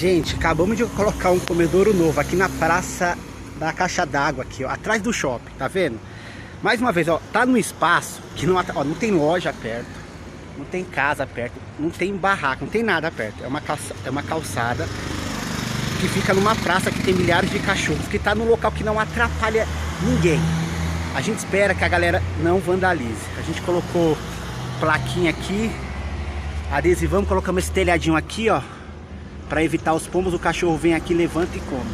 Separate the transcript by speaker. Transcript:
Speaker 1: Gente, acabamos de colocar um comedouro novo aqui na praça da caixa d'água aqui, ó, atrás do shopping, tá vendo? Mais uma vez, ó, tá num espaço que não, ó, não tem loja perto, não tem casa perto, não tem barraco, não tem nada perto. É uma calçada que fica numa praça que tem milhares de cachorros, que tá num local que não atrapalha ninguém. A gente espera que a galera não vandalize. A gente colocou plaquinha aqui, adesivamos, colocamos esse telhadinho aqui, ó, para evitar os pombos. O cachorro vem aqui, levanta e come.